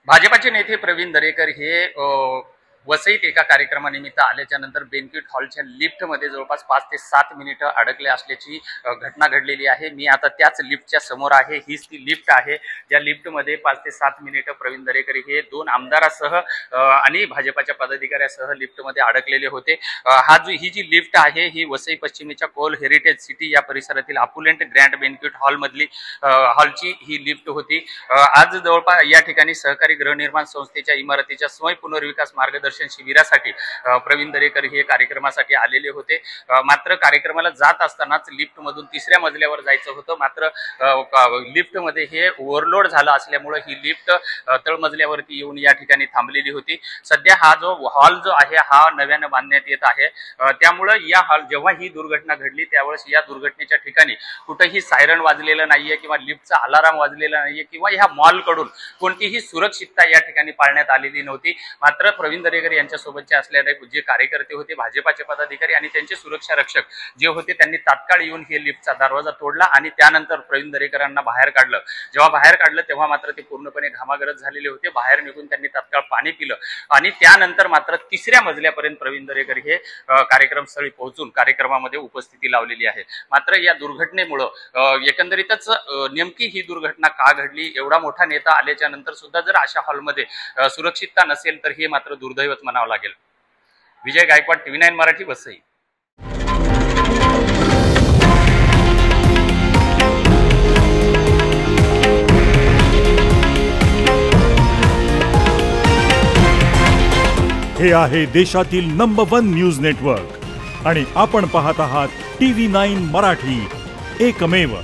भाजपाचे नेते प्रवीण दरेकर हे वसईत एका कार्यक्रमानिमित्त आल्याच्या नंतर बेनक्वेट हॉलच्या लिफ्टमध्ये जवळपास 5 ते 7 मिनिटं अडकले असल्याची घटना घडलेली आहे। मी आता त्याच लिफ्टच्या समोर आहे। हीच ती लिफ्ट आहे ज्या लिफ्टमध्ये 5 ते 7 मिनिटं प्रवीण दरेकर हे 2 आमदारासह आणि भाजपाच्या पदाधिकाऱ्यासह लिफ्टमध्ये अडकलेले होते। ही जी लिफ्ट आहे ही वसई पश्चिमेच्या कोल हेरिटेज सिटी या परिसरातील अपुलेंट ग्रँड बेनक्वेट हॉलची ही लिफ्ट होती। आज जवळपास या ठिकाणी सहकारी गृहनिर्माण संस्थेच्या इमारतीच्या स्वयं पुनर्विकास मार्गदर्शन शिबिरासाठी प्रवीण दरेकर हे कार्यक्रमासाठी आलेले होते। मात्र कार्यक्रमाला जात असतानाच लिफ्ट मधून 3ऱ्या मजल्यावर जायचं होतं, मात्र लिफ्ट मध्ये हे ओव्हरलोड झालं असल्यामुळे ही लिफ्ट तळमजल्यावरती येऊन या ठिकाणी थांबलेली होती। सध्या हा जो हॉल जो आहे हा नव्याने बांधण्यात येत आहे, त्यामुळे या हॉल जेव्हा ही दुर्घटना घडली त्यावेळेस या दुर्घटनेच्या ठिकाणी कुठेही सायरन वाजलेलं नाहीये किंवा लिफ्टचा अलार्म वाजलेला नाहीये किंवा ह्या मॉल कडून कोणतीही सुरक्षितता या ठिकाणी पाळण्यात आलेली नव्हती। मात्र प्रवीण दरेकर यांच्यासोबतचे असलेले जे कार्यकर्ते होते, भाजपाचे पदाधिकारी आणि त्यांचे सुरक्षा रक्षक जे होते, त्यांनी तात्काळ येऊन हे लिफ्टचा दरवाजा तोडला आणि त्यानंतर प्रवीण दरेकरांना बाहेर काढलं। जेव्हा बाहेर काढलं तेव्हा मात्र ते पूर्णपणे घामागरज झालेले होते। बाहेर निघून त्यांनी तात्काळ पाणी पिलं आणि त्यानंतर मात्र 3ऱ्या मजल्यापर्यंत प्रवीण दरेकर हे कार्यक्रमस्थळी पोहोचून कार्यक्रमामध्ये उपस्थिती लावलेली आहे। मात्र या दुर्घटनेमुळे एकंदरीतच नेमकी ही दुर्घटना का घडली, एवढा मोठा नेता आल्याच्या नंतर सुद्धा जर अशा हॉलमध्ये सुरक्षितता नसेल तर हे मात्र दुर्दैवच म्हणावं लागेल। विजय गायकवाड, TV9 मराठी, वसई। हे आहे देशातील नंबर 1 न्यूज नेटवर्क आणि आपण पाहत आहात TV9 मराठी, एकमेव।